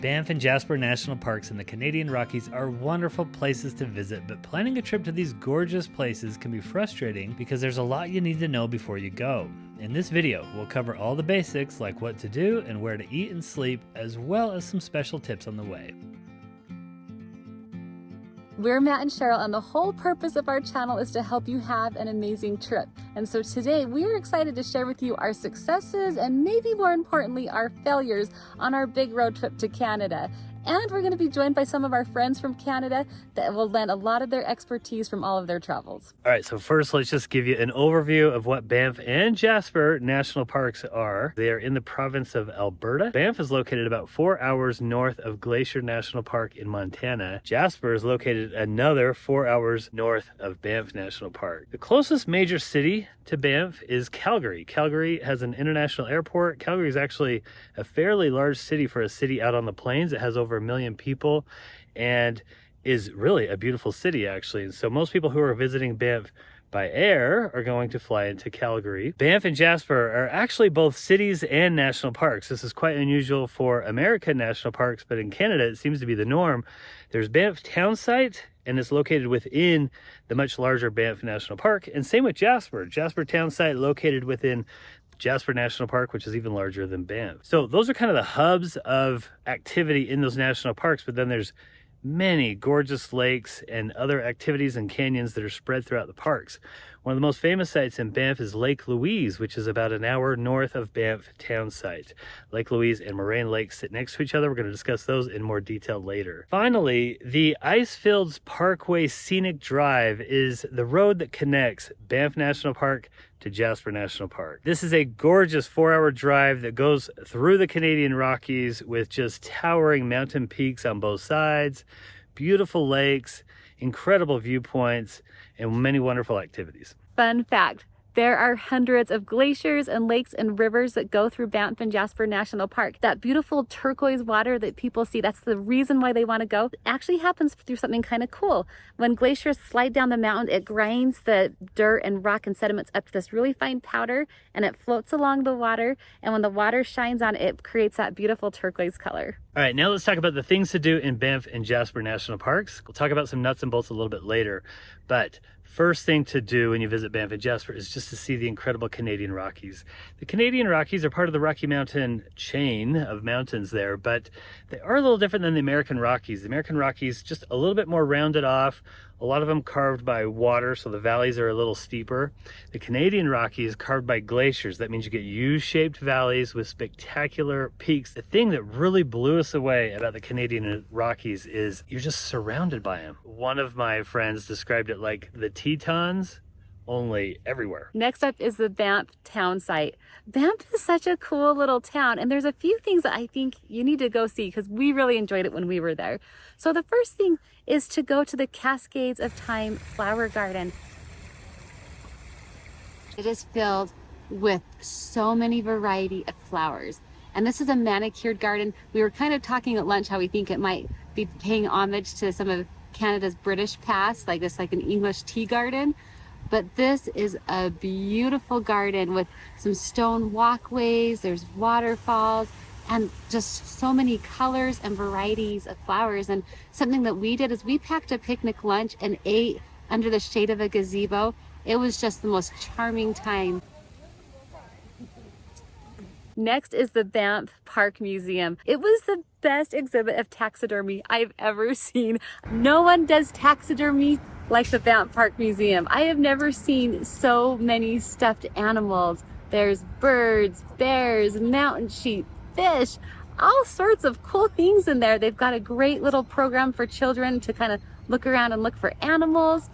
Banff and Jasper National Parks in the Canadian Rockies are wonderful places to visit, but planning a trip to these gorgeous places can be frustrating because there's a lot you need to know before you go. In this video, we'll cover all the basics like what to do and where to eat and sleep, as well as some special tips on the way. We're Matt and Cheryl, and the whole purpose of our channel is to help you have an amazing trip. And so today we're excited to share with you our successes and maybe more importantly, our failures on our big road trip to Canada. And we're going to be joined by some of our friends from Canada that will lend a lot of their expertise from all of their travels. All right, so first let's just give you an overview of what Banff and Jasper National Parks are. They are in the province of Alberta. Banff is located about 4 hours north of Glacier National Park in Montana. Jasper is located another 4 hours north of Banff National Park. The closest major city to Banff is Calgary. Calgary has an international airport. Calgary is actually a fairly large city for a city out on the plains. It has over 1 million people and is really a beautiful city actually. And so most people who are visiting Banff by air are going to fly into Calgary. Banff and Jasper are actually both cities and national parks. This is quite unusual for American national parks, but in Canada it seems to be the norm. There's Banff Town Site, and it's located within the much larger Banff National Park, and same with Jasper. Jasper Town Site located within Jasper National Park, which is even larger than Banff. So those are kind of the hubs of activity in those national parks, but then there's many gorgeous lakes and other activities and canyons that are spread throughout the parks. One of the most famous sites in Banff is Lake Louise, which is about an hour north of Banff Town Site. Lake Louise and Moraine Lake sit next to each other. We're going to discuss those in more detail later. Finally, the Icefields Parkway Scenic Drive is the road that connects Banff National Park to Jasper National Park. This is a gorgeous 4-hour drive that goes through the Canadian Rockies with just towering mountain peaks on both sides, beautiful lakes, incredible viewpoints, and many wonderful activities. Fun fact, there are hundreds of glaciers and lakes and rivers that go through Banff and Jasper National Park. That beautiful turquoise water that people see, that's the reason why they want to go. It actually happens through something kind of cool. When glaciers slide down the mountain, it grinds the dirt and rock and sediments up to this really fine powder, and it floats along the water. And when the water shines on it, it creates that beautiful turquoise color. All right, now let's talk about the things to do in Banff and Jasper National Parks. We'll talk about some nuts and bolts a little bit later, but first thing to do when you visit Banff and Jasper is just to see the incredible Canadian Rockies. The Canadian Rockies are part of the Rocky Mountain chain of mountains there, but they are a little different than the American Rockies. The American Rockies just a little bit more rounded off, a lot of them carved by water, so the valleys are a little steeper. The Canadian Rockies carved by glaciers. That means you get U-shaped valleys with spectacular peaks. The thing that really blew us away about the Canadian Rockies is you're just surrounded by them. One of my friends described it like the Tetons, only everywhere. Next up is the Banff Town Site. Banff is such a cool little town, and there's a few things that I think you need to go see because we really enjoyed it when we were there. So the first thing is to go to the Cascades of Time Flower Garden. It is filled with so many variety of flowers. And this is a manicured garden. We were kind of talking at lunch how we think it might be paying homage to some of Canada's British past, like this, like an English tea garden. But this is a beautiful garden with some stone walkways, there's waterfalls, and just so many colors and varieties of flowers. And something that we did is we packed a picnic lunch and ate under the shade of a gazebo. It was just the most charming time. Next is the Banff Park Museum. It was the best exhibit of taxidermy I've ever seen. No one does taxidermy like the Banff Park Museum. I have never seen so many stuffed animals. There's birds, bears, mountain sheep, fish, all sorts of cool things in there. They've got a great little program for children to kind of look around and look for animals.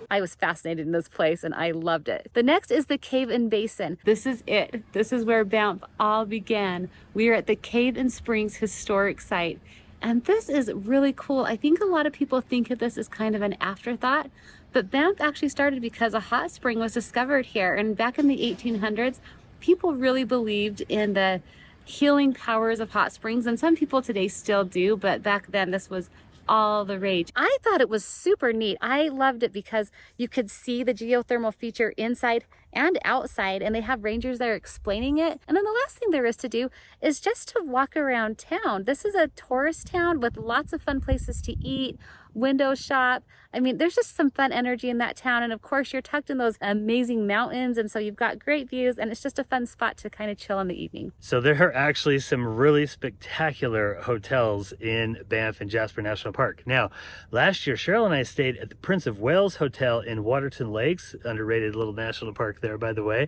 I was fascinated in this place and I loved it. The next is the Cave and Basin. This is it. This is where Banff all began. We are at the Cave and Springs Historic Site. And this is really cool. I think a lot of people think of this as kind of an afterthought, but Banff actually started because a hot spring was discovered here. And back in the 1800s, people really believed in the healing powers of hot springs. And some people today still do, but back then this was all the rage. I thought it was super neat. I loved it because you could see the geothermal feature inside and outside, and they have rangers there explaining it. And then the last thing there is to do is just to walk around town. This is a tourist town with lots of fun places to eat, window shop. I mean, there's just some fun energy in that town. And of course, you're tucked in those amazing mountains. And so you've got great views, and it's just a fun spot to kind of chill in the evening. So there are actually some really spectacular hotels in Banff and Jasper National Park. Now, last year, Cheryl and I stayed at the Prince of Wales Hotel in Waterton Lakes, underrated little national park there, by the way.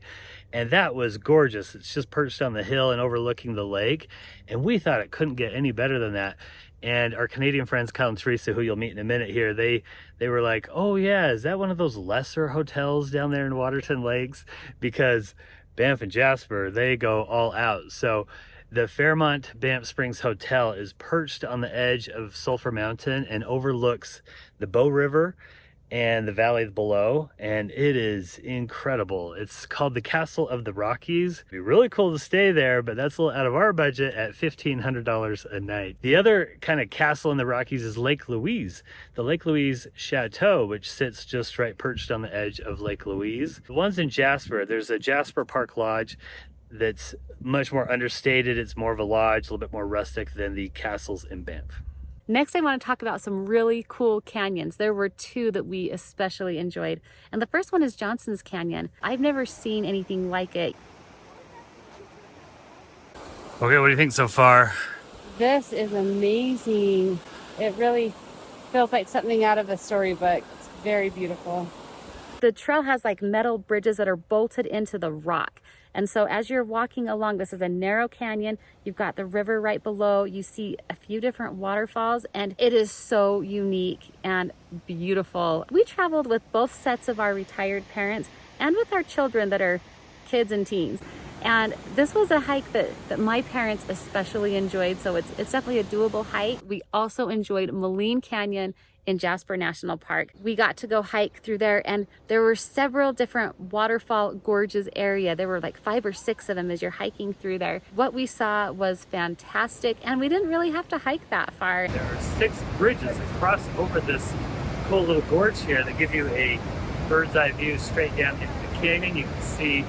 And that was gorgeous. It's just perched on the hill and overlooking the lake. And we thought it couldn't get any better than that. And our Canadian friends, Kyle and Teresa, who you'll meet in a minute here, they were like, oh yeah, is that one of those lesser hotels down there in Waterton Lakes? Because Banff and Jasper, they go all out. So the Fairmont Banff Springs Hotel is perched on the edge of Sulphur Mountain and overlooks the Bow River and the valley below, and it is incredible. It's called the Castle of the Rockies. It'd be really cool to stay there, but that's a little out of our budget at $1,500 a night. The other kind of castle in the Rockies is Lake Louise, the Lake Louise Chateau, which sits just right perched on the edge of Lake Louise. The ones in Jasper, there's a Jasper Park Lodge that's much more understated. It's more of a lodge, a little bit more rustic than the castles in Banff. Next, I want to talk about some really cool canyons. There were two that we especially enjoyed. And the first one is Johnson's Canyon. I've never seen anything like it. Okay, what do you think so far? This is amazing. It really feels like something out of a storybook. It's very beautiful. The trail has like metal bridges that are bolted into the rock. And so as you're walking along, this is a narrow canyon. You've got the river right below. You see a few different waterfalls, and it is so unique and beautiful. We traveled with both sets of our retired parents and with our children that are kids and teens. And this was a hike that my parents especially enjoyed. So it's definitely a doable hike. We also enjoyed Moline Canyon in Jasper National Park. We got to go hike through there, and there were several different waterfall gorges area. There were like 5 or 6 of them as you're hiking through there. What we saw was fantastic, and we didn't really have to hike that far. There are 6 bridges that cross over this cool little gorge here that give you a bird's eye view straight down into the canyon. You can see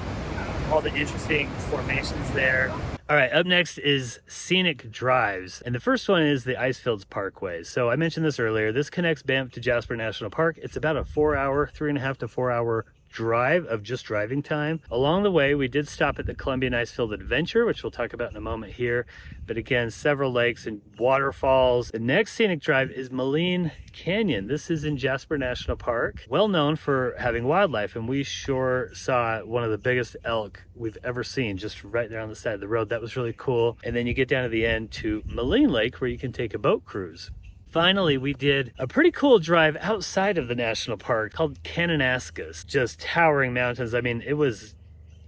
all the interesting formations there. All right, up next is Scenic Drives. And the first one is the Icefields Parkway. So I mentioned this earlier. This connects Banff to Jasper National Park. It's about a 4-hour, 3.5 to 4 hour drive of just driving time. Along the way, we did stop at the Colombian Icefield Adventure, which we'll talk about in a moment here. But again, several lakes and waterfalls. The next scenic drive is Moline Canyon. This is in Jasper National Park, well known for having wildlife, and we sure saw one of the biggest elk we've ever seen just right there on the side of the road. That was really cool. And then you get down to the end to Moline Lake, where you can take a boat cruise. Finally, we did a pretty cool drive outside of the national park called Kananaskis, just towering mountains. I mean, it was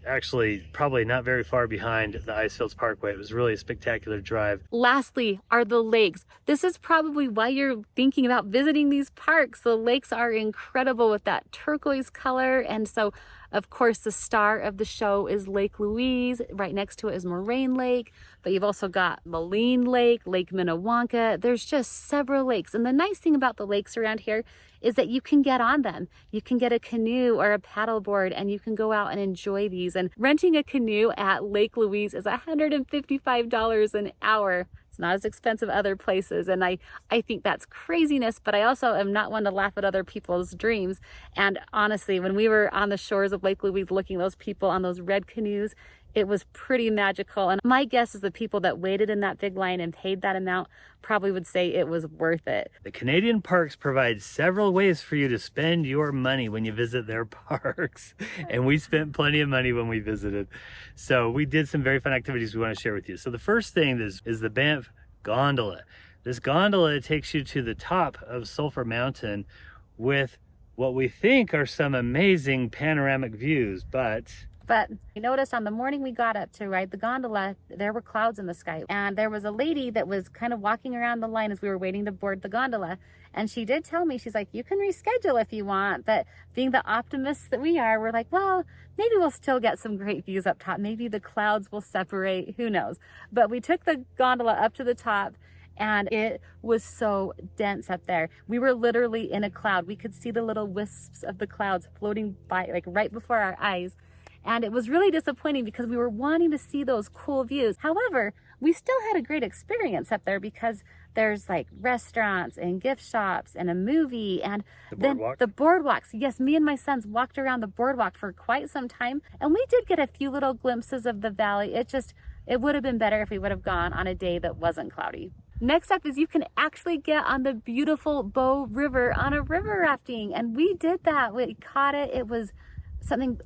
actually probably not very far behind the Icefields Parkway. It was really a spectacular drive. Lastly are the lakes. This is probably why you're thinking about visiting these parks. The lakes are incredible with that turquoise color. And so, of course, the star of the show is Lake Louise. Right next to it is Moraine Lake. But you've also got Moline Lake, Lake Minnewanka. There's just several lakes. And the nice thing about the lakes around here is that you can get on them. You can get a canoe or a paddleboard, and you can go out and enjoy these. And renting a canoe at Lake Louise is $155 an hour. It's not as expensive other places, and I think that's craziness, but I also am not one to laugh at other people's dreams. And honestly, when we were on the shores of Lake Louise looking at those people on those red canoes, it was pretty magical. And my guess is the people that waited in that big line and paid that amount probably would say it was worth it. The Canadian parks provide several ways for you to spend your money when you visit their parks. And we spent plenty of money when we visited. So we did some very fun activities we want to share with you. So the first thing is the Banff Gondola. This gondola takes you to the top of Sulphur Mountain with what we think are some amazing panoramic views, But you notice on the morning we got up to ride the gondola, there were clouds in the sky. And there was a lady that was kind of walking around the line as we were waiting to board the gondola. And she did tell me, she's like, you can reschedule if you want. But being the optimists that we are, we're like, well, maybe we'll still get some great views up top. Maybe the clouds will separate, who knows. But we took the gondola up to the top, and it was so dense up there. We were literally in a cloud. We could see the little wisps of the clouds floating by, like right before our eyes. And it was really disappointing because we were wanting to see those cool views. However, we still had a great experience up there because there's like restaurants and gift shops and a movie and then the boardwalks. Yes, me and my sons walked around the boardwalk for quite some time, and we did get a few little glimpses of the valley. It would have been better if we would have gone on a day that wasn't cloudy. Next up is you can actually get on the beautiful Bow River on a river rafting, and we did that. We caught it. It was something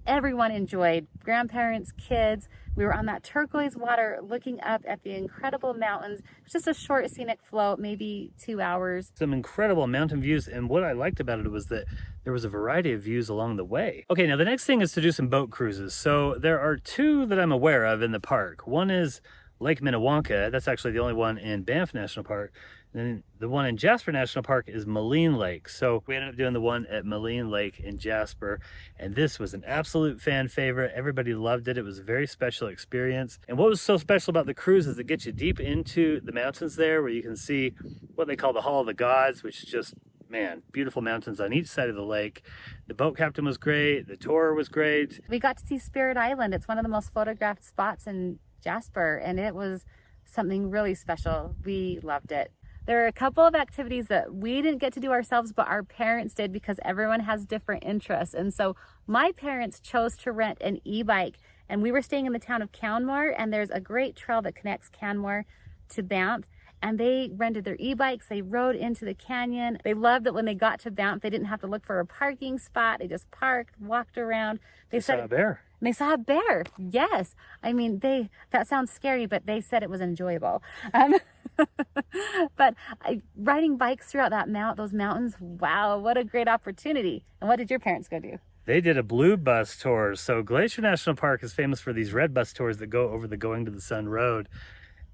everyone enjoyed, grandparents, kids. We were on that turquoise water looking up at the incredible mountains. It's just a short scenic float, maybe 2 hours. Some incredible mountain views, and what I liked about it was that there was a variety of views along the way. Okay, now the next thing is to do some boat cruises. So there are two that I'm aware of in the park. One is Lake Minnewanka. That's actually the only one in Banff National Park. And the one in Jasper National Park is Moline Lake. So we ended up doing the one at Moline Lake in Jasper, and this was an absolute fan favorite. Everybody loved it. It was a very special experience. And what was so special about the cruise is it gets you deep into the mountains there, where you can see what they call the Hall of the Gods, which is just, man, beautiful mountains on each side of the lake. The boat captain was great. The tour was great. We got to see Spirit Island. It's one of the most photographed spots in Jasper, and it was something really special. We loved it. There are a couple of activities that we didn't get to do ourselves, but our parents did because everyone has different interests. And so my parents chose to rent an e-bike, and we were staying in the town of Canmore, and there's a great trail that connects Canmore to Banff. And they rented their e-bikes, they rode into the canyon. They loved that when they got to Banff, they didn't have to look for a parking spot. They just parked, walked around. They saw a bear. And they saw a bear, yes. I mean, that sounds scary, but they said it was enjoyable. But riding bikes throughout those mountains, wow, what a great opportunity. And what did your parents go do? They did a blue bus tour. So Glacier National Park is famous for these red bus tours that go over the Going to the Sun Road.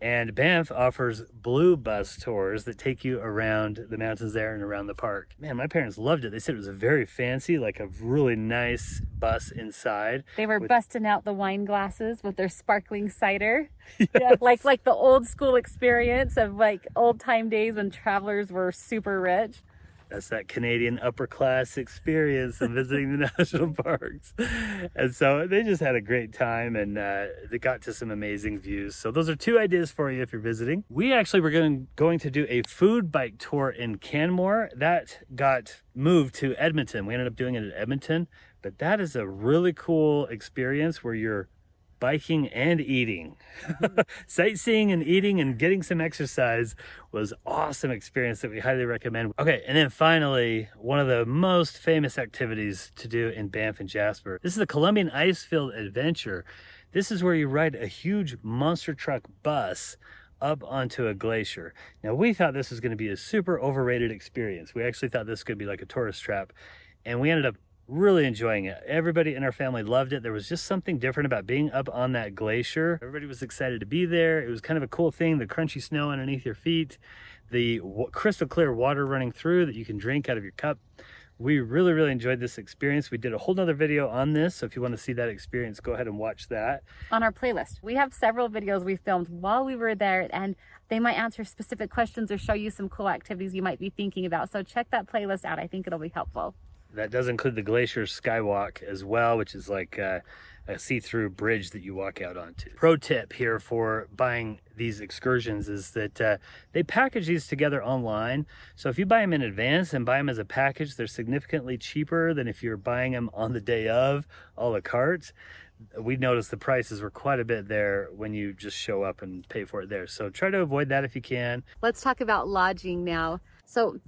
And Banff offers blue bus tours that take you around the mountains there and around the park. Man, my parents loved it. They said it was a very fancy, like a really nice bus inside. They were busting out the wine glasses with their sparkling cider. Yes. Yeah, like the old school experience of like old time days when travelers were super rich. That's that Canadian upper class experience of visiting the national parks. And so they just had a great time, and they got to some amazing views. So those are two ideas for you if you're visiting. We actually were going to do a food bike tour in Canmore. That got moved to Edmonton. We ended up doing it at Edmonton, but that is a really cool experience where you're biking and eating. Sightseeing and eating and getting some exercise was awesome experience that we highly recommend. Okay, and then finally, one of the most famous activities to do in Banff and Jasper. This is the Colombian Icefield adventure. This is where you ride a huge monster truck bus up onto a glacier. Now, we thought this was going to be a super overrated experience. We actually thought this could be like a tourist trap, and we ended up really enjoying it. Everybody in our family loved it. There was just something different about being up on that glacier. Everybody was excited to be there. It was kind of a cool thing, the crunchy snow underneath your feet, the crystal clear water running through that you can drink out of your cup. We really, really enjoyed this experience. We did a whole nother video on this, so if you want to see that experience, go ahead and watch that. On our playlist, we have several videos we filmed while we were there, and they might answer specific questions or show you some cool activities you might be thinking about. So check that playlist out. I think it'll be helpful. That does include the Glacier Skywalk as well, which is like a see-through bridge that you walk out onto. Pro tip here for buying these excursions is that they package these together online. So if you buy them in advance and buy them as a package, they're significantly cheaper than if you're buying them on the day of, a la carte. We noticed the prices were quite a bit there when you just show up and pay for it there. So try to avoid that if you can. Let's talk about lodging now. So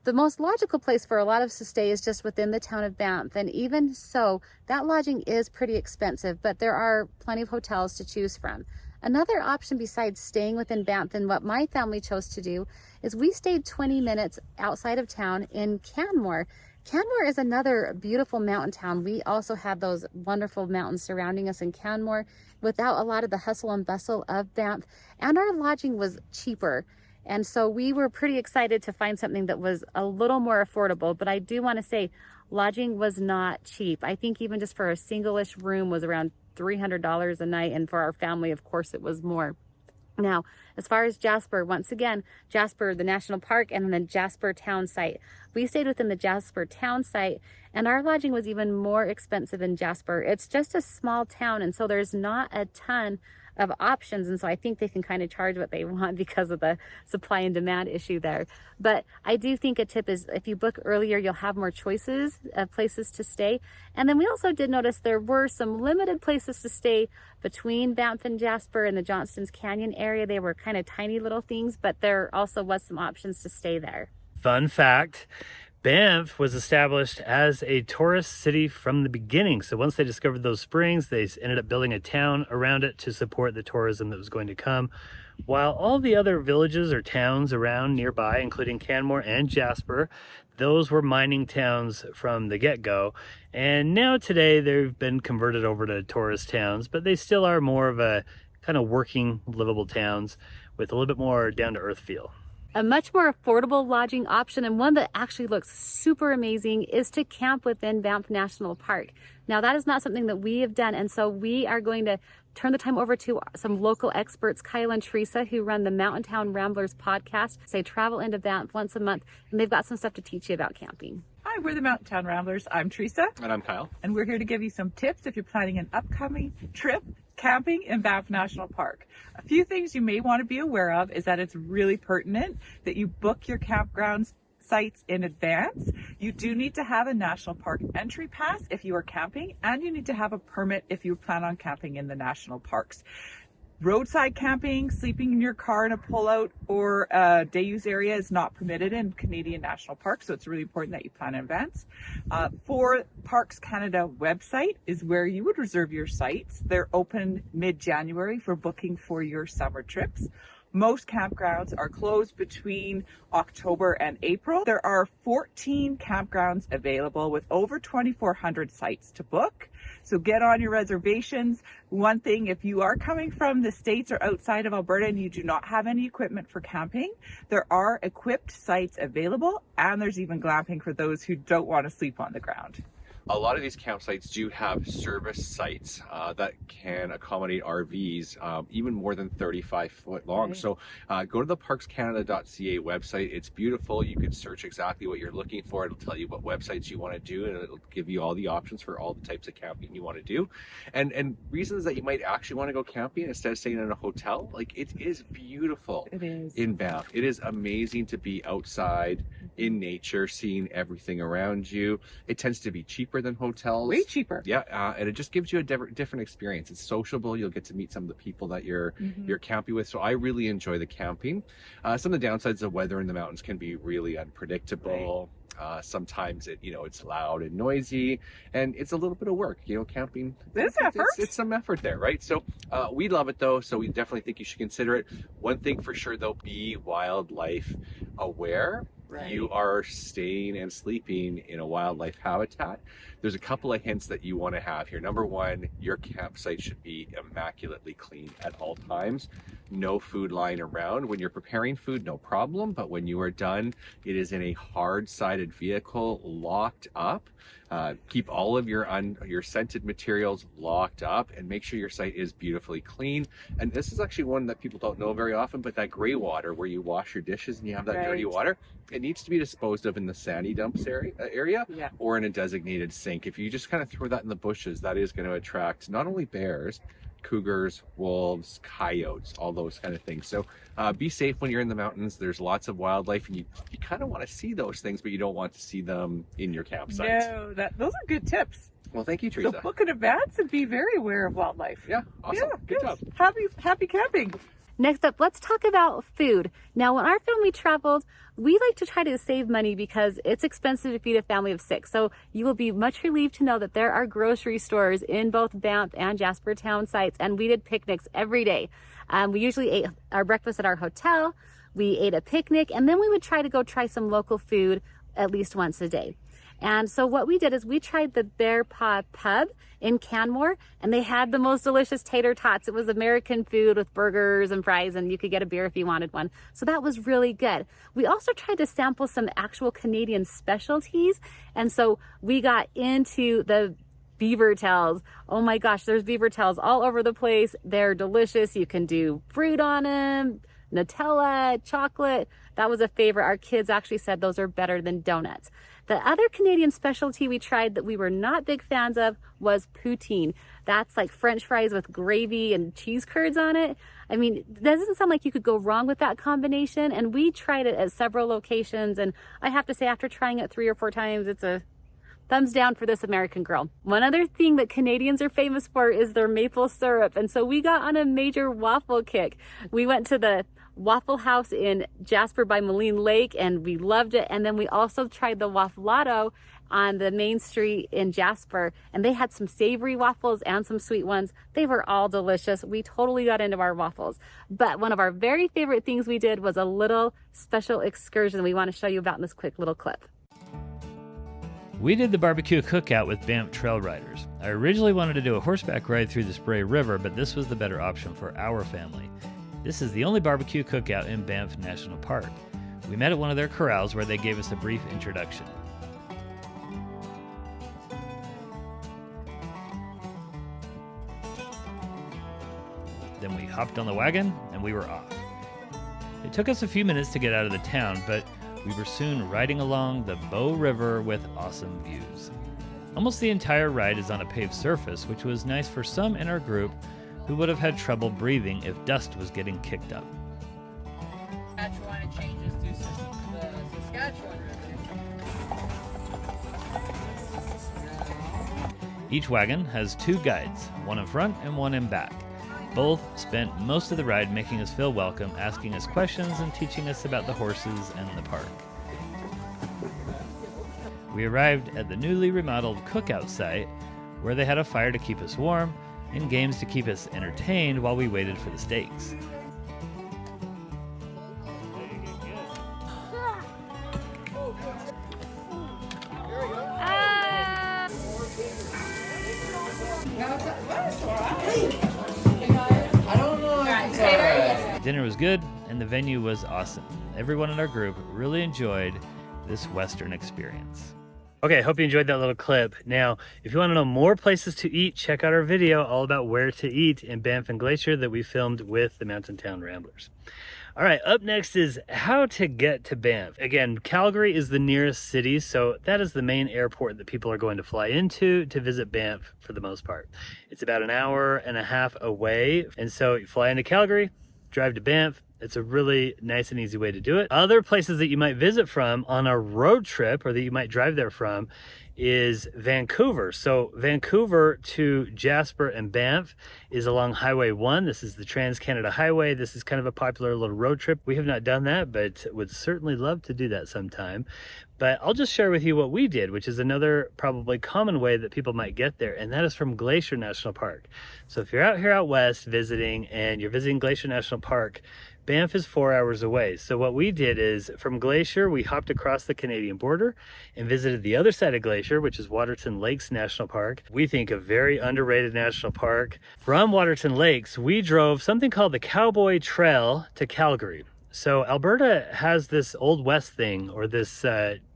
the most logical place for a lot of us to stay is just within the town of Banff. And even so, that lodging is pretty expensive, but there are plenty of hotels to choose from. Another option besides staying within Banff, and what my family chose to do, is we stayed 20 minutes outside of town in Canmore. Canmore is another beautiful mountain town. We also have those wonderful mountains surrounding us in Canmore without a lot of the hustle and bustle of Banff. And our lodging was cheaper. And so we were pretty excited to find something that was a little more affordable. But I do want to say lodging was not cheap. I think even just for a single-ish room was around $300 a night. And for our family, of course, it was more. Now, as far as Jasper, once again, Jasper, the national park, and then the Jasper town site. We stayed within the Jasper town site, and our lodging was even more expensive in Jasper. It's just a small town, and so there's not a ton of options, and so I think they can kind of charge what they want because of the supply and demand issue there. But I do think a tip is if you book earlier, you'll have more choices of places to stay. And then we also did notice there were some limited places to stay between Banff and Jasper in the Johnston's Canyon area. They were kind of tiny little things, but there also was some options to stay there. Fun fact, Banff was established as a tourist city from the beginning. So once they discovered those springs, they ended up building a town around it to support the tourism that was going to come. While all the other villages or towns around nearby, including Canmore and Jasper, those were mining towns from the get-go. And now today they've been converted over to tourist towns, but they still are more of a kind of working, livable towns with a little bit more down-to-earth feel. A much more affordable lodging option, and one that actually looks super amazing, is to camp within Banff National Park. Now, that is not something that we have done, and so we are going to turn the time over to some local experts, Kyle and Teresa, who run the Mountain Town Ramblers podcast. They travel into Banff once a month, and they've got some stuff to teach you about camping. Hi, we're the Mountain Town Ramblers. I'm Teresa. And I'm Kyle. And we're here to give you some tips if you're planning an upcoming trip camping in Banff National Park. A few things you may want to be aware of is that it's really pertinent that you book your campgrounds sites in advance. You do need to have a national park entry pass if you are camping, and you need to have a permit if you plan on camping in the national parks. Roadside camping, sleeping in your car in a pullout or a day use area is not permitted in Canadian National Parks, so it's really important that you plan in advance. For Parks Canada website is where you would reserve your sites. They're open mid-January for booking for your summer trips. Most campgrounds are closed between October and April. There are 14 campgrounds available with over 2,400 sites to book. So get on your reservations. One thing, if you are coming from the States or outside of Alberta and you do not have any equipment for camping, there are equipped sites available, and there's even glamping for those who don't want to sleep on the ground. A lot of these campsites do have service sites that can accommodate RVs even more than 35 foot long. Right. So go to the parkscanada.ca website. It's beautiful. You can search exactly what you're looking for. It'll tell you what websites you want to do, and it'll give you all the options for all the types of camping you want to do. And reasons that you might actually want to go camping instead of staying in a hotel. Like, it is beautiful. It is. In Banff. It is amazing to be outside in nature, seeing everything around you. It tends to be cheaper than hotels. Way cheaper. Yeah, and it just gives you a different experience. It's sociable. You'll get to meet some of the people that you're camping with. So I really enjoy the camping. Some of the downsides of weather in the mountains can be really unpredictable. Right. Sometimes it's loud and noisy, and it's a little bit of work. Camping. There's effort. It's some effort there, right? So we love it though. So we definitely think you should consider it. One thing for sure though, be wildlife aware. Right. You are staying and sleeping in a wildlife habitat. There's a couple of hints that you want to have here. Number one, your campsite should be immaculately clean at all times. No food lying around. When you're preparing food, no problem. But when you are done, it is in a hard-sided vehicle, locked up. Keep all of your scented materials locked up, and make sure your site is beautifully clean. And this is actually one that people don't know very often, but that gray water where you wash your dishes and you have that dirty water, it needs to be disposed of in the sandy dumps area or in a designated sink. If you just kind of throw that in the bushes, that is going to attract not only bears, cougars, wolves, coyotes, all those kind of things. So be safe when you're in the mountains. There's lots of wildlife, and you kind of want to see those things, but you don't want to see them in your campsite. No, those are good tips. Well, thank you, Teresa. So book in advance and be very aware of wildlife. Yeah, awesome. Yeah, good job. Happy camping. Next up, let's talk about food. Now, when our family traveled, we like to try to save money because it's expensive to feed a family of 6. So you will be much relieved to know that there are grocery stores in both Banff and Jasper town sites, and we did picnics every day. We usually ate our breakfast at our hotel, we ate a picnic, and then we would try to go try some local food at least once a day. And so what we did is we tried the Bear Paw Pub in Canmore, and they had the most delicious tater tots. It was American food with burgers and fries, and you could get a beer if you wanted one. So that was really good. We also tried to sample some actual Canadian specialties, and so we got into the beaver tails. Oh my gosh, there's beaver tails all over the place. They're delicious. You can do fruit on them, Nutella, chocolate. That was a favorite. Our kids actually said those are better than donuts. The other Canadian specialty we tried that we were not big fans of was poutine. That's like French fries with gravy and cheese curds on it. I mean, it doesn't sound like you could go wrong with that combination. And we tried it at several locations. And I have to say, after trying it 3 or 4 times, it's a thumbs down for this American girl. One other thing that Canadians are famous for is their maple syrup. And so we got on a major waffle kick. We went to the Waffle House in Jasper by Moline Lake and we loved it. And then we also tried the Wafflato on the main street in Jasper, and they had some savory waffles and some sweet ones. They were all delicious. We totally got into our waffles. But one of our very favorite things we did was a little special excursion we want to show you about in this quick little clip. We did the barbecue cookout with Banff trail riders. I originally wanted to do a horseback ride through the Spray River, but this was the better option for our family. This is the only barbecue cookout in Banff National Park. We met at one of their corrals where they gave us a brief introduction. Then we hopped on the wagon and we were off. It took us a few minutes to get out of the town, but we were soon riding along the Bow River with awesome views. Almost the entire ride is on a paved surface, which was nice for some in our group who would have had trouble breathing if dust was getting kicked up. Saskatchewan, it changes to the Saskatchewan River. Each wagon has 2 guides, one in front and one in back. Both spent most of the ride making us feel welcome, asking us questions and teaching us about the horses and the park. We arrived at the newly remodeled cookout site where they had a fire to keep us warm and games to keep us entertained while we waited for the steaks. Dinner was good and the venue was awesome. Everyone in our group really enjoyed this Western experience. Okay, I hope you enjoyed that little clip. Now, if you want to know more places to eat, check out our video all about where to eat in Banff and Glacier that we filmed with the Mountain Town Ramblers. All right, up next is how to get to Banff. Again, Calgary is the nearest city, so that is the main airport that people are going to fly into to visit Banff for the most part. It's about an hour and a half away, and so you fly into Calgary, drive to Banff. It's a really nice and easy way to do it. Other places that you might visit from on a road trip or that you might drive there from is Vancouver. So Vancouver to Jasper and Banff is along Highway 1. This is the Trans-Canada Highway. This is kind of a popular little road trip. We have not done that, but would certainly love to do that sometime. But I'll just share with you what we did, which is another probably common way that people might get there, and that is from Glacier National Park. So if you're out here out west visiting and you're visiting Glacier National Park, Banff is 4 hours away. So what we did is from Glacier, we hopped across the Canadian border and visited the other side of Glacier, which is Waterton Lakes National Park. We think a very underrated national park. From Waterton Lakes, we drove something called the Cowboy Trail to Calgary. So Alberta has this Old West thing, or this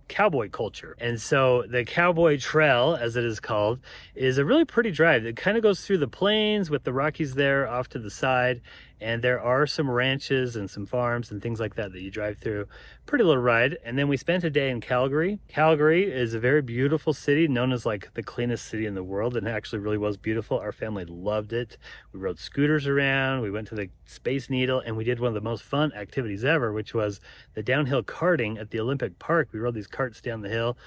cowboy culture. And so the Cowboy Trail, as it is called, is a really pretty drive. It kind of goes through the plains with the Rockies there off to the side. And there are some ranches and some farms and things like that that you drive through. Pretty little ride. And then we spent a day in Calgary. Calgary is a very beautiful city, known as like the cleanest city in the world, and it actually really was beautiful. Our family loved it. We rode scooters around, we went to the Space Needle, and we did one of the most fun activities ever, which was the downhill karting at the Olympic Park. We rode these carts down the hill.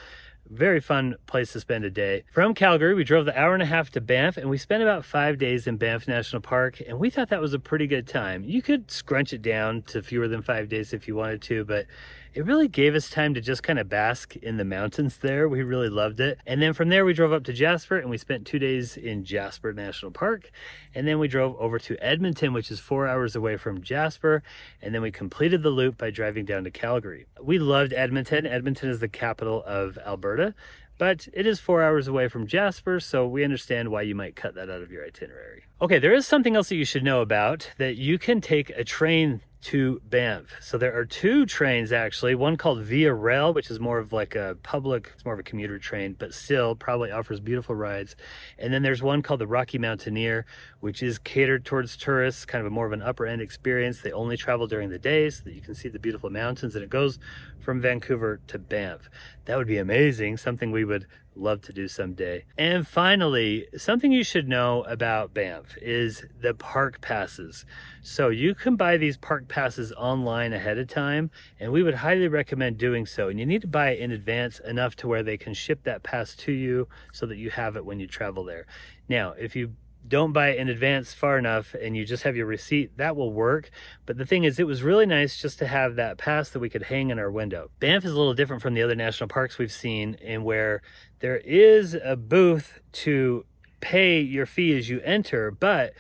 Very fun place to spend a day. From Calgary, we drove the hour and a half to Banff, and we spent about 5 days in Banff National Park, and we thought that was a pretty good time. You could scrunch it down to fewer than 5 days if you wanted to, but it really gave us time to just kind of bask in the mountains there. We really loved it. And then from there, we drove up to Jasper, and we spent 2 days in Jasper National Park. And then we drove over to Edmonton, which is 4 hours away from Jasper. And then we completed the loop by driving down to Calgary. We loved Edmonton. Edmonton is the capital of Alberta, but it is 4 hours away from Jasper, so we understand why you might cut that out of your itinerary. Okay, there is something else that you should know about, that you can take a train to Banff. So there are two trains actually, one called Via Rail, which is more of like a public, it's more of a commuter train, but still probably offers beautiful rides. And then there's one called the Rocky Mountaineer, which is catered towards tourists, kind of a more of an upper end experience. They only travel during the day so that you can see the beautiful mountains, and it goes from Vancouver to Banff. That would be amazing, something we would love to do someday. And finally, something you should know about Banff is the park passes. So you can buy these park passes online ahead of time, and we would highly recommend doing so. And you need to buy it in advance enough to where they can ship that pass to you so that you have it when you travel there. Now, if you don't buy it in advance far enough and you just have your receipt, that will work. But the thing is, it was really nice just to have that pass that we could hang in our window. Banff is a little different from the other national parks we've seen, in where there is a booth to pay your fee as you enter, but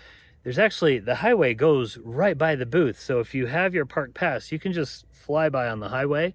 there's actually, the highway goes right by the booth. So if you have your park pass, you can just fly by on the highway.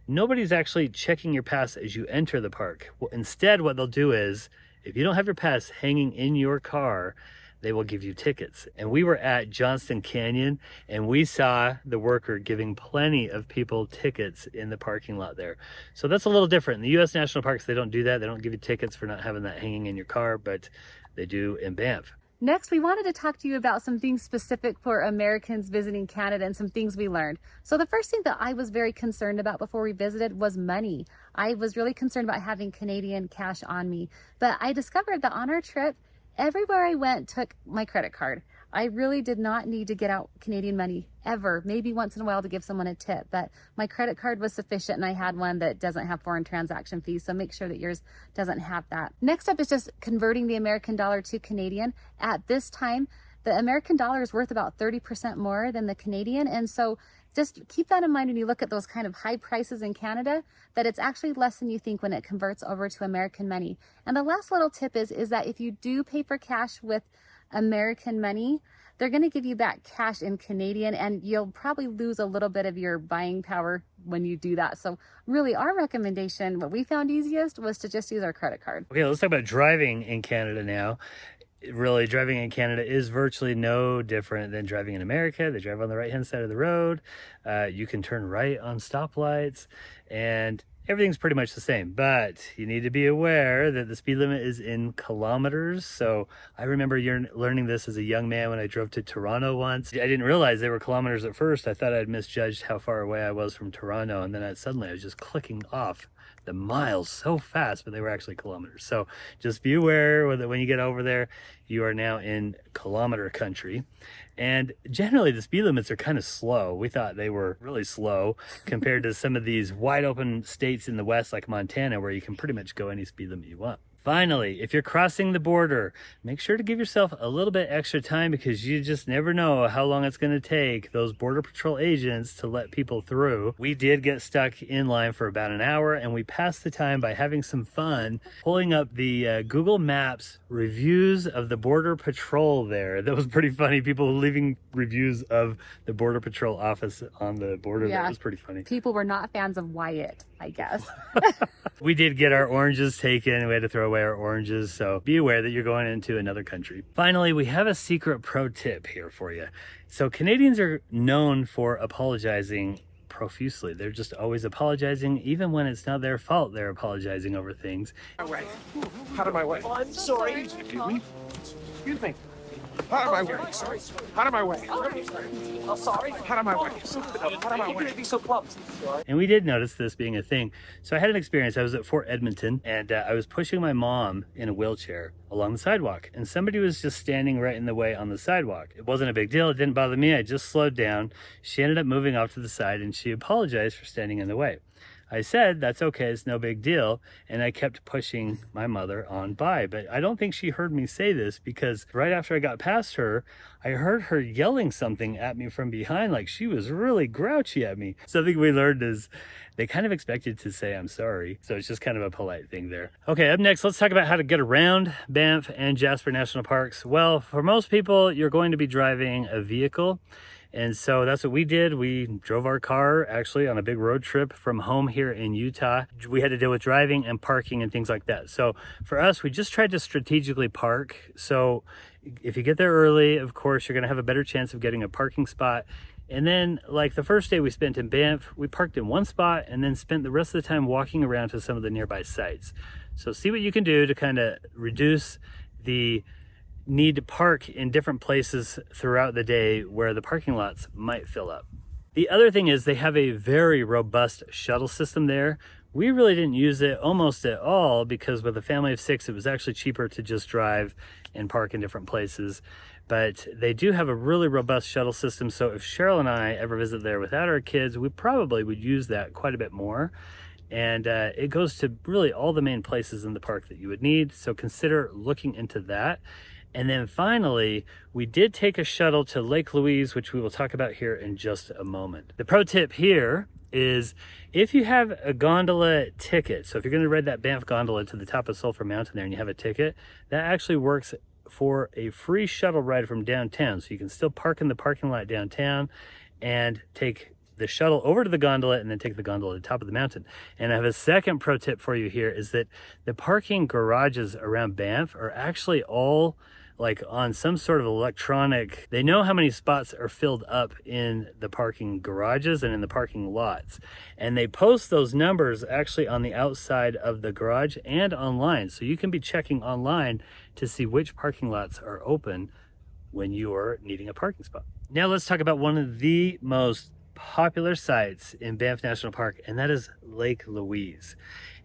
Nobody's actually checking your pass as you enter the park. Well, instead, what they'll do is, if you don't have your pass hanging in your car, they will give you tickets. And we were at Johnston Canyon, and we saw the worker giving plenty of people tickets in the parking lot there. So that's a little different. In the U.S. national parks, they don't do that. They don't give you tickets for not having that hanging in your car, but they do in Banff. Next, we wanted to talk to you about some things specific for Americans visiting Canada and some things we learned. So the first thing that I was very concerned about before we visited was money. I was really concerned about having Canadian cash on me, but I discovered that on our trip, everywhere I went took my credit card. I really did not need to get out Canadian money ever, maybe once in a while to give someone a tip, but my credit card was sufficient, and I had one that doesn't have foreign transaction fees, so make sure that yours doesn't have that. Next up is just converting the American dollar to Canadian. At this time, the American dollar is worth about 30% more than the Canadian, and so just keep that in mind when you look at those kind of high prices in Canada, that it's actually less than you think when it converts over to American money. And the last little tip is that if you do pay for cash with American money, they're going to give you back cash in Canadian, and you'll probably lose a little bit of your buying power when you do that. So really, our recommendation, what we found easiest, was to just use our credit card. Okay, let's talk about driving in Canada now. Really, driving in Canada is virtually no different than driving in America. They drive on the right-hand side of the road. You can turn right on stoplights, and everything's pretty much the same, but you need to be aware that the speed limit is in kilometers. So I remember learning this as a young man when I drove to Toronto once. I didn't realize they were kilometers at first. I thought I'd misjudged how far away I was from Toronto, and then suddenly I was just clicking off the miles so fast, but they were actually kilometers. So just be aware that when you get over there, you are now in kilometer country. And generally the speed limits are kind of slow. We thought they were really slow compared to some of these wide open states in the West like Montana, where you can pretty much go any speed limit you want. Finally, if you're crossing the border, make sure to give yourself a little bit extra time, because you just never know how long it's going to take those Border Patrol agents to let people through. We did get stuck in line for about an hour, and we passed the time by having some fun pulling up the Google Maps reviews of the Border Patrol there. That was pretty funny. People leaving reviews of the Border Patrol office on the border. Yeah. That was pretty funny. People were not fans of Wyatt, I guess. We did get our oranges taken. We had to throw away our oranges, so be aware that you're going into another country. Finally, we have a secret pro tip here for you. So Canadians are known for apologizing profusely. They're just always apologizing, even when it's not their fault. They're apologizing over things. Out of my way. Oh, I'm so sorry. Excuse me. Excuse me. Out of my way. Out of my way. I'm sorry. Out of my way. Out of my way. Be so clumsy. And we did notice this being a thing. So I had an experience. I was at Fort Edmonton, and I was pushing my mom in a wheelchair along the sidewalk, and somebody was just standing right in the way on the sidewalk. It wasn't a big deal. It didn't bother me. I just slowed down. She ended up moving off to the side, and she apologized for standing in the way. I said, that's okay, it's no big deal. And I kept pushing my mother on by. But I don't think she heard me say this, because right after I got past her, I heard her yelling something at me from behind, like she was really grouchy at me. Something we learned is they kind of expected to say I'm sorry. So it's just kind of a polite thing there. Okay, up next, let's talk about how to get around Banff and Jasper National Parks. Well, for most people, you're going to be driving a vehicle. And so that's what we did. We drove our car actually on a big road trip from home here in Utah. We had to deal with driving and parking and things like that. So for us, we just tried to strategically park. So if you get there early, of course, you're going to have a better chance of getting a parking spot. And then like the first day we spent in Banff, we parked in one spot and then spent the rest of the time walking around to some of the nearby sites. So see what you can do to kind of reduce the need to park in different places throughout the day where the parking lots might fill up. The other thing is they have a very robust shuttle system there. We really didn't use it almost at all because with a family of 6, it was actually cheaper to just drive and park in different places. But they do have a really robust shuttle system. So if Cheryl and I ever visit there without our kids, we probably would use that quite a bit more. And it goes to really all the main places in the park that you would need. So consider looking into that. And then finally, we did take a shuttle to Lake Louise, which we will talk about here in just a moment. The pro tip here is if you have a gondola ticket, so if you're going to ride that Banff gondola to the top of Sulphur Mountain there and you have a ticket, that actually works for a free shuttle ride from downtown. So you can still park in the parking lot downtown and take the shuttle over to the gondola and then take the gondola to the top of the mountain. And I have a second pro tip for you here is that the parking garages around Banff are actually all like on some sort of electronic, they know how many spots are filled up in the parking garages and in the parking lots. And they post those numbers actually on the outside of the garage and online. So you can be checking online to see which parking lots are open when you're needing a parking spot. Now let's talk about one of the most popular sites in Banff National Park, and that is Lake Louise.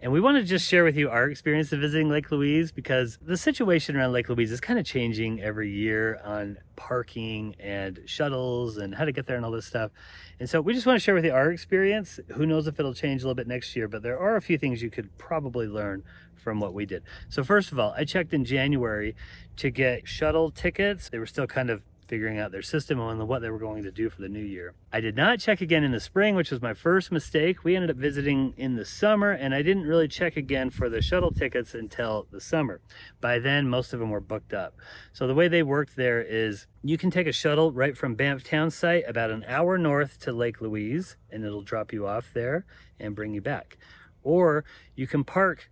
And we want to just share with you our experience of visiting Lake Louise because the situation around Lake Louise is kind of changing every year on parking and shuttles and how to get there and all this stuff. And so we just want to share with you our experience. Who knows if it'll change a little bit next year, but there are a few things you could probably learn from what we did. So first of all, I checked in January to get shuttle tickets. They were still kind of figuring out their system and what they were going to do for the new year. I did not check again in the spring, which was my first mistake. We ended up visiting in the summer and I didn't really check again for the shuttle tickets until the summer. By then, most of them were booked up. So the way they worked there is you can take a shuttle right from Banff town site about an hour north to Lake Louise and it'll drop you off there and bring you back. Or you can park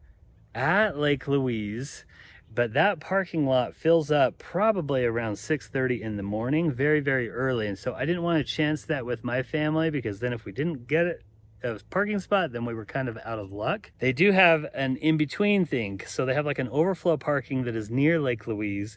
at Lake Louise, but that parking lot fills up probably around 6:30 in the morning, very, very early. And so I didn't want to chance that with my family because then if we didn't get a parking spot, then we were kind of out of luck. They do have an in-between thing. So they have like an overflow parking that is near Lake Louise,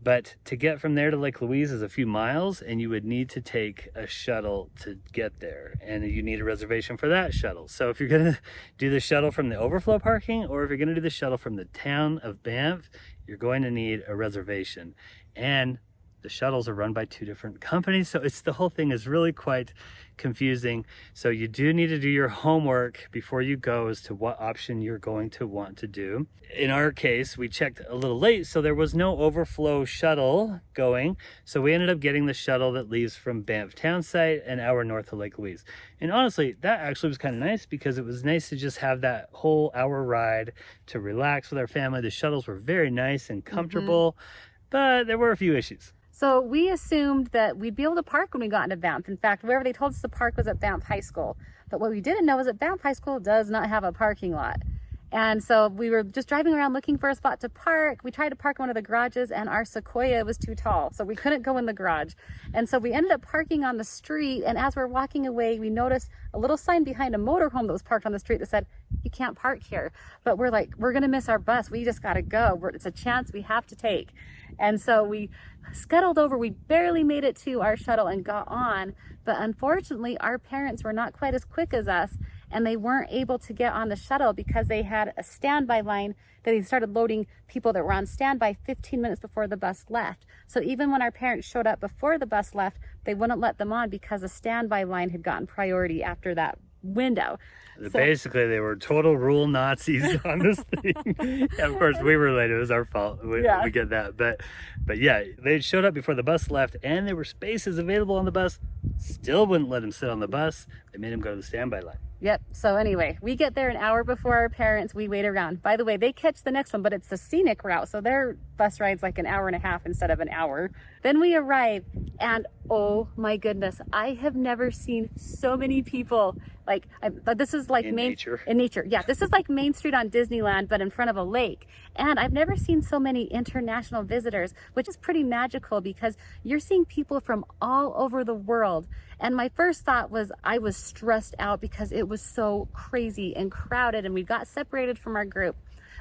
but to get from there to Lake Louise is a few miles and you would need to take a shuttle to get there. And you need a reservation for that shuttle. So if you're gonna do the shuttle from the overflow parking or if you're gonna do the shuttle from the town of Banff, you're going to need a reservation. And the shuttles are run by 2 different companies. So the whole thing is really quite confusing. So you do need to do your homework before you go as to what option you're going to want to do. In our case, we checked a little late, so there was no overflow shuttle going. So we ended up getting the shuttle that leaves from Banff town site an hour north of Lake Louise. And honestly, that actually was kind of nice because it was nice to just have that whole hour ride to relax with our family. The shuttles were very nice and comfortable, but there were a few issues. So we assumed that we'd be able to park when we got into Banff. In fact, wherever they told us to park was at Banff High School. But what we didn't know is that Banff High School does not have a parking lot. And so we were just driving around looking for a spot to park. We tried to park in one of the garages and our Sequoia was too tall, so we couldn't go in the garage. And so we ended up parking on the street, and as we're walking away, we noticed a little sign behind a motorhome that was parked on the street that said, "You can't park here." But we're like, we're gonna miss our bus. We just gotta go. It's a chance we have to take. And so we scuttled over. We barely made it to our shuttle and got on. But unfortunately, our parents were not quite as quick as us, and they weren't able to get on the shuttle because they had a standby line that they started loading people that were on standby 15 minutes before the bus left. So even when our parents showed up before the bus left, they wouldn't let them on because the standby line had gotten priority after that window. So basically, they were total rule Nazis on this thing. Of course, we were late. It was our fault. We get that. But yeah, they showed up before the bus left, and there were spaces available on the bus. Still wouldn't let them sit on the bus. They made them go to the standby line. Yep. So anyway, we get there an hour before our parents. We wait around. By the way, they catch the next one, but it's the scenic route. So their bus ride's like an hour and a half instead of an hour. Then we arrive, and oh my goodness, I have never seen so many people. Like, this is like in nature. In nature, yeah. This is like Main Street on Disneyland, but in front of a lake. And I've never seen so many international visitors, which is pretty magical because you're seeing people from all over the world. And my first thought was I was stressed out because it was so crazy and crowded, and we got separated from our group.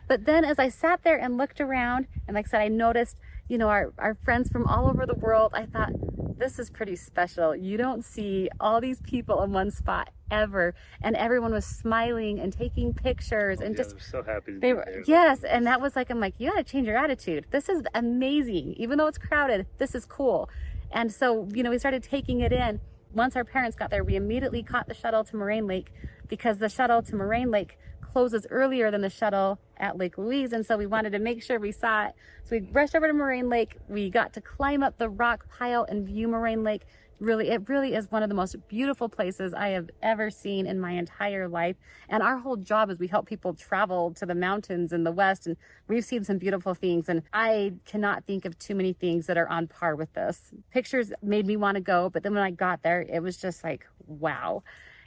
But then as I sat there and looked around, and like I said, I noticed, you know, our friends from all over the world, I thought, this is pretty special. You don't see all these people in one spot ever. And everyone was smiling and taking pictures and yeah, just, they're so happy to they be were, there. yes. And that was like, I'm like, you gotta change your attitude. This is amazing. Even though it's crowded, this is cool. And so, you know, we started taking it in. Once our parents got there, we immediately caught the shuttle to Moraine Lake because the shuttle to Moraine Lake closes earlier than the shuttle at Lake Louise, and so we wanted to make sure we saw it. So we rushed over to Moraine Lake. We got to climb up the rock pile and view Moraine Lake. It really is one of the most beautiful places I have ever seen in my entire life. And our whole job is we help people travel to the mountains in the West, and we've seen some beautiful things. And I cannot think of too many things that are on par with this. Pictures made me want to go, but then when I got there, it was just like, wow.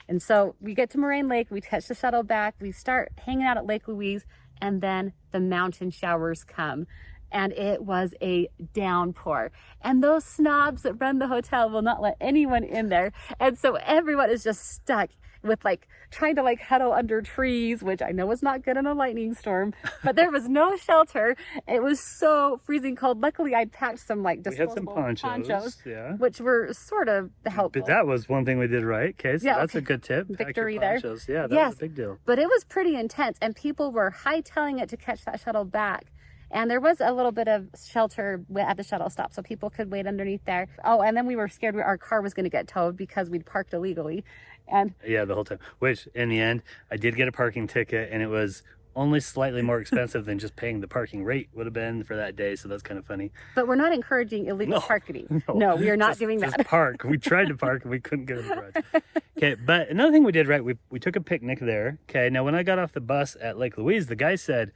And so we get to Moraine Lake, we catch the shuttle back, we start hanging out at Lake Louise, and then the mountain showers come. And it was a downpour. And those snobs that run the hotel will not let anyone in there. And so everyone is just stuck with like trying to like huddle under trees, which I know is not good in a lightning storm, but there was no shelter. It was so freezing cold. Luckily I packed some like disposable ponchos, yeah, which were sort of helpful. But that was one thing we did right. Okay, so yeah, that's a good tip. Victory there. there. Yeah, that yes, was a big deal. But it was pretty intense, and people were hightailing it to catch that shuttle back. And there was a little bit of shelter at the shuttle stop, so people could wait underneath there. Oh, and then we were scared our car was going to get towed because we'd parked illegally. And yeah, the whole time. Which, in the end, I did get a parking ticket, and it was only slightly more expensive than just paying the parking rate would have been for that day, so that's kind of funny. But we're not encouraging illegal parking. No, we are not doing that. Just park. We tried to park, and we couldn't get in the garage. Okay, but another thing we did right, we took a picnic there. Okay, now when I got off the bus at Lake Louise, the guy said,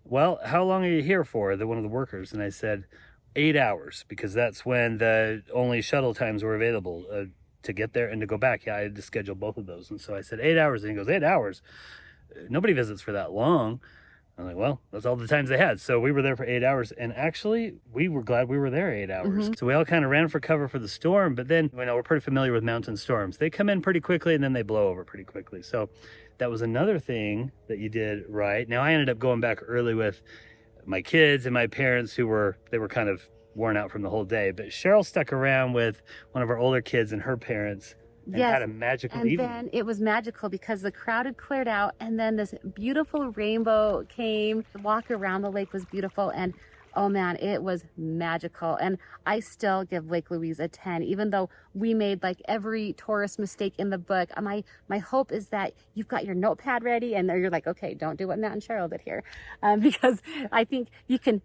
well, how long are you here for? One of the workers. And I said, 8 hours, because that's when the only shuttle times were available to get there and to go back. Yeah, I had to schedule both of those. And so I said 8 hours. And he goes, 8 hours? Nobody visits for that long. I'm like, well, that's all the times they had. So we were there for 8 hours. And actually, we were glad we were there 8 hours. So we all kind of ran for cover for the storm. But then, you know, we're pretty familiar with mountain storms. They come in pretty quickly and then they blow over pretty quickly. So that was another thing that you did right. Now, I ended up going back early with my kids and my parents they were kind of worn out from the whole day. But Cheryl stuck around with one of our older kids and her parents and had a magical evening. And then it was magical because the crowd had cleared out, and then this beautiful rainbow came. The walk around the lake was beautiful, and oh man, it was magical. And I still give Lake Louise a 10, even though we made like every tourist mistake in the book. My hope is that you've got your notepad ready and you're like, okay, don't do what Matt and Cheryl did here. Because I think you can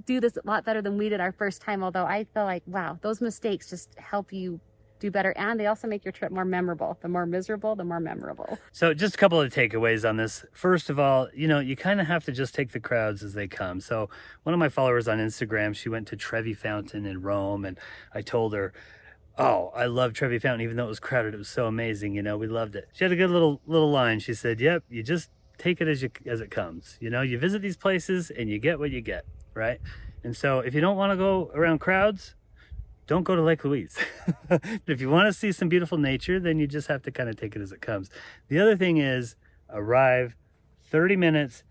do this a lot better than we did our first time. Although I feel like, wow, those mistakes just help you do better, and they also make your trip more memorable. The more miserable, the more memorable. So just a couple of takeaways on this. First of all, you know, you kind of have to just take the crowds as they come. So one of my followers on Instagram, she went to Trevi Fountain in Rome, and I told her, oh, I love Trevi Fountain, even though it was crowded. It was so amazing. You know, we loved it. She had a good little line. She said, yep, you just take it as it comes. You know, you visit these places and you get what you get, right? And so if you don't want to go around crowds, don't go to Lake Louise. But if you want to see some beautiful nature, then you just have to kind of take it as it comes. The other thing is arrive 30 minutes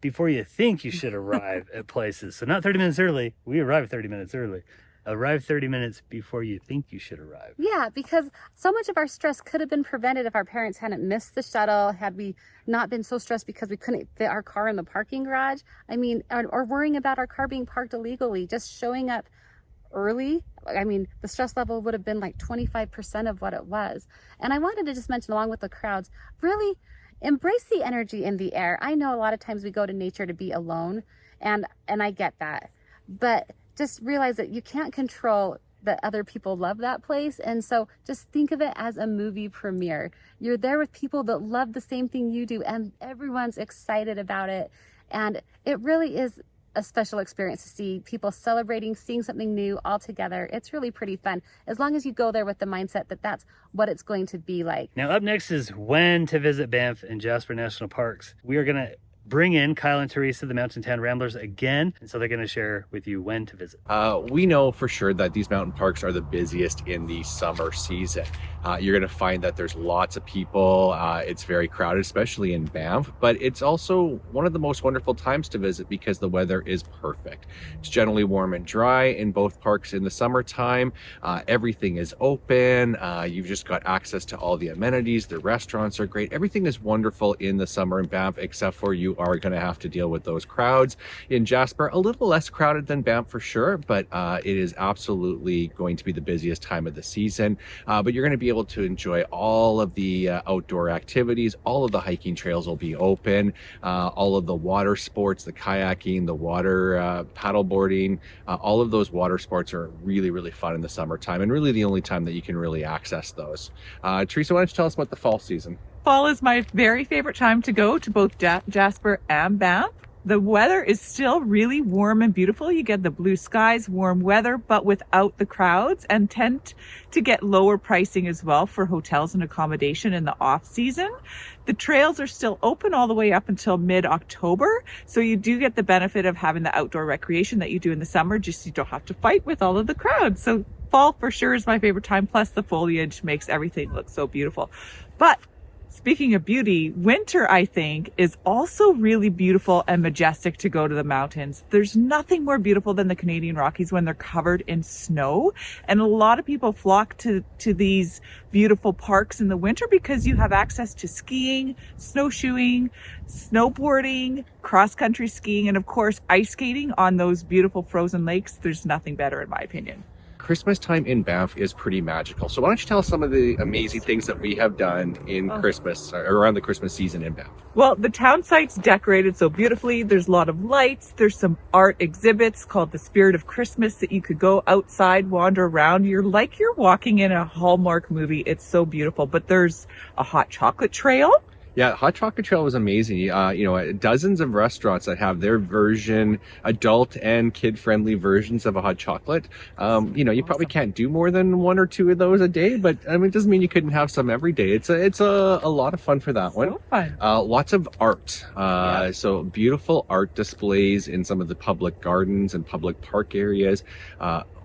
before you think you should arrive at places. So not 30 minutes early. We arrived 30 minutes early. Arrive 30 minutes before you think you should arrive. Yeah, because so much of our stress could have been prevented if our parents hadn't missed the shuttle, had we not been so stressed because we couldn't fit our car in the parking garage. I mean, or worrying about our car being parked illegally, just showing up early. I mean, the stress level would have been like 25% of what it was. And I wanted to just mention, along with the crowds, really embrace the energy in the air. I know a lot of times we go to nature to be alone, and I get that. But just realize that you can't control that other people love that place. And so just think of it as a movie premiere. You're there with people that love the same thing you do, and everyone's excited about it. And it really is a special experience to see people celebrating, seeing something new all together. It's really pretty fun, as long as you go there with the mindset that that's what it's going to be like. Now up next is when to visit Banff and Jasper National Parks. We are gonna bring in Kyle and Teresa, the Mountain Town Ramblers, again, and so they're going to share with you when to visit. We know for sure that these mountain parks are the busiest in the summer season. You're going to find that there's lots of people. It's very crowded, especially in Banff, but it's also one of the most wonderful times to visit because the weather is perfect. It's generally warm and dry in both parks in the summertime. Everything is open. You've just got access to all the amenities. The restaurants are great. Everything is wonderful in the summer in Banff, except for you are going to have to deal with those crowds. In Jasper, a little less crowded than Banff for sure, but it is absolutely going to be the busiest time of the season. But you're going to be able to enjoy all of the outdoor activities. All of the hiking trails will be open. All of the water sports, the kayaking, the water paddleboarding, all of those water sports are really, really fun in the summertime, and really the only time that you can really access those. Teresa, why don't you tell us about the fall season? Fall is my very favorite time to go to both Jasper and Banff. The weather is still really warm and beautiful. You get the blue skies, warm weather, but without the crowds, and tend to get lower pricing as well for hotels and accommodation in the off season. The trails are still open all the way up until mid-October. So you do get the benefit of having the outdoor recreation that you do in the summer, just you don't have to fight with all of the crowds. So fall for sure is my favorite time. Plus the foliage makes everything look so beautiful. But speaking of beauty, winter, I think, is also really beautiful and majestic to go to the mountains. There's nothing more beautiful than the Canadian Rockies when they're covered in snow. And a lot of people flock to these beautiful parks in the winter because you have access to skiing, snowshoeing, snowboarding, cross-country skiing, and of course, ice skating on those beautiful frozen lakes. There's nothing better, in my opinion. Christmas time in Banff is pretty magical. So why don't you tell us some of the amazing things that we have done in Christmas, or around the Christmas season in Banff? Well, the town site's decorated so beautifully. There's a lot of lights. There's some art exhibits called the Spirit of Christmas that you could go outside, wander around. You're walking in a Hallmark movie. It's so beautiful. But there's a hot chocolate trail. Yeah, Hot Chocolate Trail was amazing. Dozens of restaurants that have their version, adult and kid-friendly versions of a hot chocolate. You probably can't do more than one or two of those a day, but I mean, it doesn't mean you couldn't have some every day. It's a lot of fun for that one. So fun. Lots of art. So beautiful art displays in some of the public gardens and public park areas.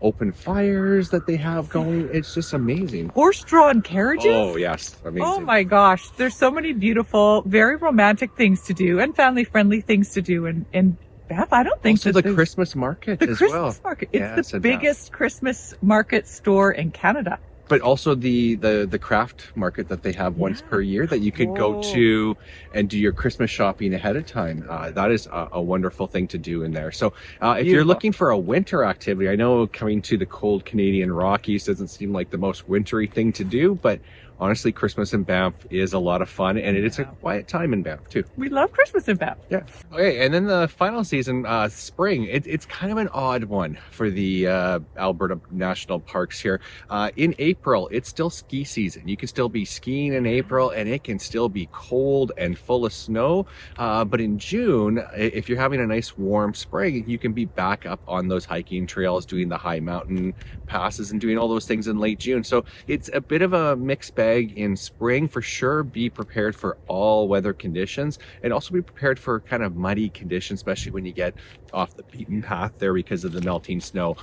Open fires that they have going. It's just amazing. Horse-drawn carriages. Oh, yes. Amazing. Oh my gosh. There's so many beautiful, very romantic things to do and family-friendly things to do in Banff. I don't think also the Christmas market as well. The Christmas market. It's the biggest Christmas market store in Canada. But also the craft market that they have once per year that you could go to and do your Christmas shopping ahead of time. That is a wonderful thing to do in there. So if you're looking for a winter activity, I know coming to the cold Canadian Rockies doesn't seem like the most wintry thing to do, but honestly, Christmas in Banff is a lot of fun, and it's a quiet time in Banff too. We love Christmas in Banff. Yeah. Okay, and then the final season, spring. It's kind of an odd one for the Alberta National Parks here. In April, it's still ski season. You can still be skiing in April, and it can still be cold and full of snow. But in June, if you're having a nice warm spring, you can be back up on those hiking trails, doing the high mountain passes and doing all those things in late June. So it's a bit of a mixed bag in spring for sure. Be prepared for all weather conditions, and also be prepared for kind of muddy conditions, especially when you get off the beaten path there because of the melting snow.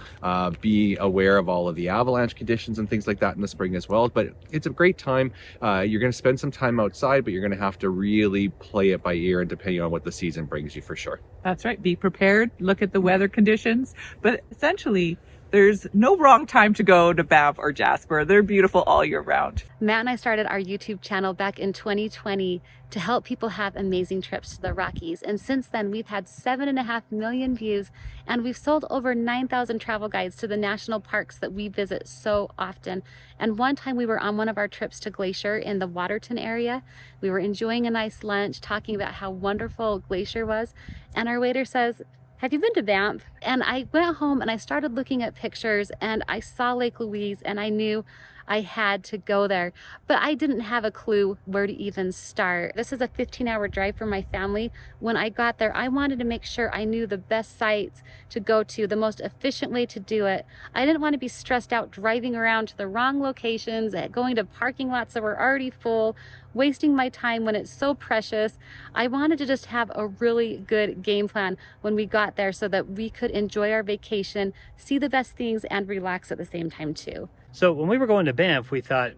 Be aware of all of the avalanche conditions and things like that in the spring as well. But it's a great time. You're going to spend some time outside, but you're going to have to really play it by ear and depending on what the season brings you for sure. That's right. Be prepared. Look at the weather conditions. But essentially, there's no wrong time to go to Banff or Jasper. They're beautiful all year round. Matt and I started our YouTube channel back in 2020 to help people have amazing trips to the Rockies. And since then, we've had 7.5 million views, and we've sold over 9,000 travel guides to the national parks that we visit so often. And one time we were on one of our trips to Glacier in the Waterton area. We were enjoying a nice lunch, talking about how wonderful Glacier was. And our waiter says, "Have you been to Banff?" And I went home and I started looking at pictures, and I saw Lake Louise, and I knew I had to go there, but I didn't have a clue where to even start. This is a 15-hour drive for my family. When I got there, I wanted to make sure I knew the best sites to go to, the most efficient way to do it. I didn't want to be stressed out driving around to the wrong locations, going to parking lots that were already full, wasting my time when it's so precious. I wanted to just have a really good game plan when we got there so that we could enjoy our vacation, see the best things, and relax at the same time too. So when we were going to Banff, we thought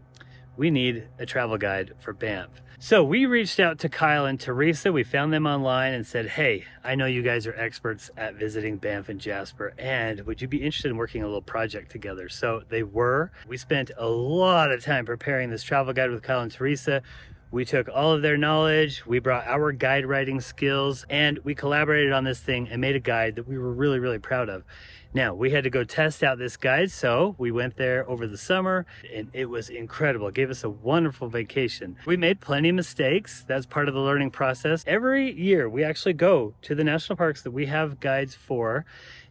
we need a travel guide for Banff. So we reached out to Kyle and Teresa. We found them online and said, hey, I know you guys are experts at visiting Banff and Jasper, and would you be interested in working a little project together? So they were. We spent a lot of time preparing this travel guide with Kyle and Teresa. We took all of their knowledge, we brought our guide writing skills, and we collaborated on this thing and made a guide that we were really, really proud of. Now, we had to go test out this guide, so we went there over the summer, and it was incredible. It gave us a wonderful vacation. We made plenty of mistakes. That's part of the learning process. Every year, we actually go to the national parks that we have guides for,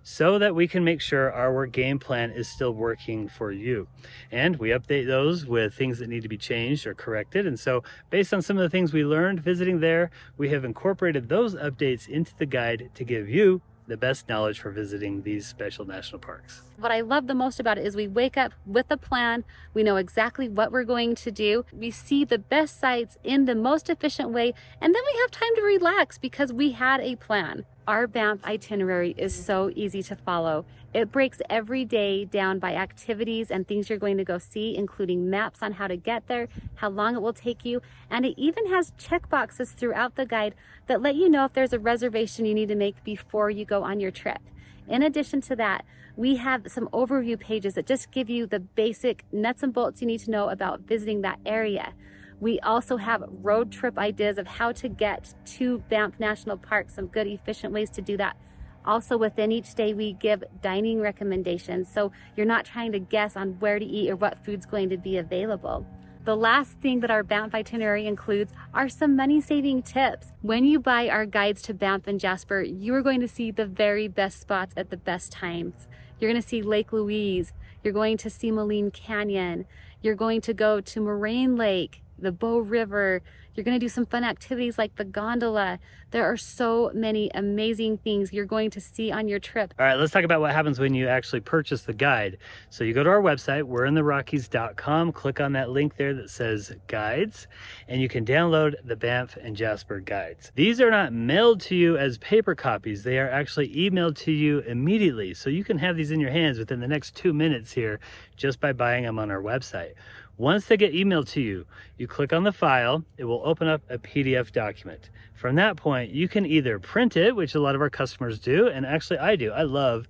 so that we can make sure our game plan is still working for you. And we update those with things that need to be changed or corrected. And so based on some of the things we learned visiting there, we have incorporated those updates into the guide to give you the best knowledge for visiting these special national parks. What I love the most about it is we wake up with a plan. We know exactly what we're going to do. We see the best sites in the most efficient way, and then we have time to relax because we had a plan. Our Banff itinerary is so easy to follow. It breaks every day down by activities and things you're going to go see, including maps on how to get there, how long it will take you, and it even has check boxes throughout the guide that let you know if there's a reservation you need to make before you go on your trip. In addition to that, we have some overview pages that just give you the basic nuts and bolts you need to know about visiting that area. We also have road trip ideas of how to get to Banff National Park, some good efficient ways to do that. Also within each day, we give dining recommendations, so you're not trying to guess on where to eat or what food's going to be available. The last thing that our Banff itinerary includes are some money-saving tips. When you buy our guides to Banff and Jasper, you are going to see the very best spots at the best times. You're going to see Lake Louise, you're going to see Moline Canyon, you're going to go to Moraine Lake, the Bow River. You're going to do some fun activities like the gondola. There are so many amazing things you're going to see on your trip. All right, let's talk about what happens when you actually purchase the guide. So you go to our website, we'reintherockies.com, click on that link there that says guides, and you can download the Banff and Jasper guides. These are not mailed to you as paper copies. They are actually emailed to you immediately. So you can have these in your hands within the next 2 minutes here just by buying them on our website. Once they get emailed to you, you click on the file, it will open up a PDF document. From that point, you can either print it, which a lot of our customers do, and actually I do. I love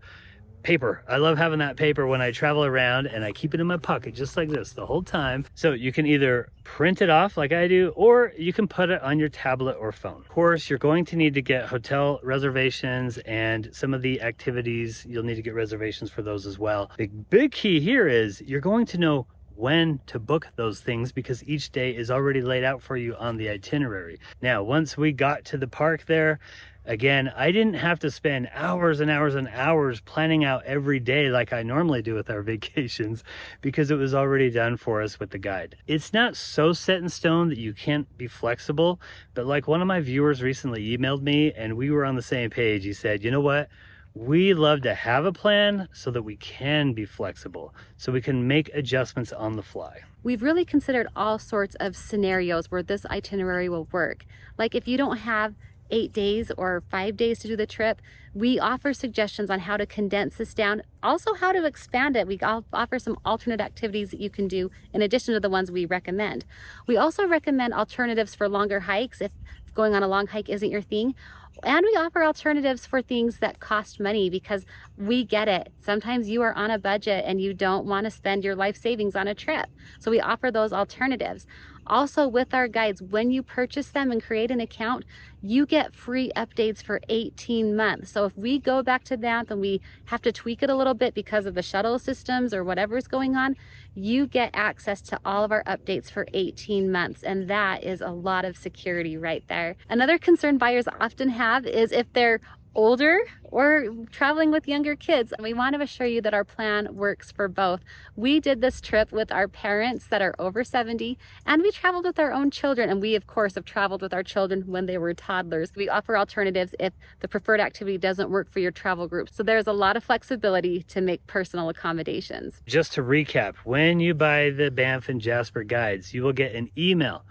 paper. I love having that paper when I travel around, and I keep it in my pocket just like this the whole time. So you can either print it off like I do, or you can put it on your tablet or phone. Of course, you're going to need to get hotel reservations, and some of the activities, you'll need to get reservations for those as well. The big key here is you're going to know when to book those things because each day is already laid out for you on the itinerary. Now, once we got to the park there, again, I didn't have to spend hours and hours and hours planning out every day like I normally do with our vacations because it was already done for us with the guide. It's not so set in stone that you can't be flexible, but like one of my viewers recently emailed me and we were on the same page. He said, you know what? We love to have a plan so that we can be flexible, so we can make adjustments on the fly. We've really considered all sorts of scenarios where this itinerary will work. Like if you don't have 8 days or 5 days to do the trip, we offer suggestions on how to condense this down, also how to expand it. We offer some alternate activities that you can do in addition to the ones we recommend. We also recommend alternatives for longer hikes if going on a long hike isn't your thing. And we offer alternatives for things that cost money because we get it. Sometimes you are on a budget and you don't want to spend your life savings on a trip. So we offer those alternatives. Also with our guides, when you purchase them and create an account, you get free updates for 18 months. So if we go back to Banff and we have to tweak it a little bit because of the shuttle systems or whatever's going on, you get access to all of our updates for 18 months. And that is a lot of security right there. Another concern buyers often have is if they're older or traveling with younger kids. We want to assure you that our plan works for both. We did this trip with our parents that are over 70, and we traveled with our own children, and we of course have traveled with our children when they were toddlers. We offer alternatives if the preferred activity doesn't work for your travel group. So there's a lot of flexibility to make personal accommodations. Just to recap, when you buy the Banff and Jasper guides, you will get an email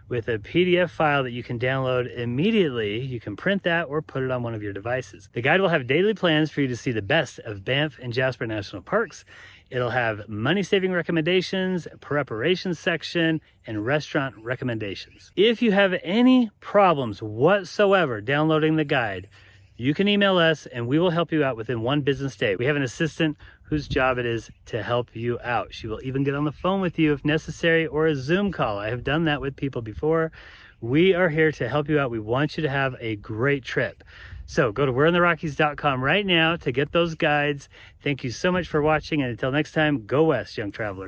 with a PDF file that you can download immediately. You can print that or put it on one of your devices. The guide will have daily plans for you to see the best of Banff and Jasper National Parks. It'll have money-saving recommendations, preparation section, and restaurant recommendations. If you have any problems whatsoever downloading the guide, you can email us and we will help you out within 1 business day. We have an assistant whose job it is to help you out. She will even get on the phone with you if necessary, or a Zoom call. I have done that with people before. We are here to help you out. We want you to have a great trip. So go to we'reintherockies.com right now to get those guides. Thank you so much for watching, and until next time, go west, young traveler.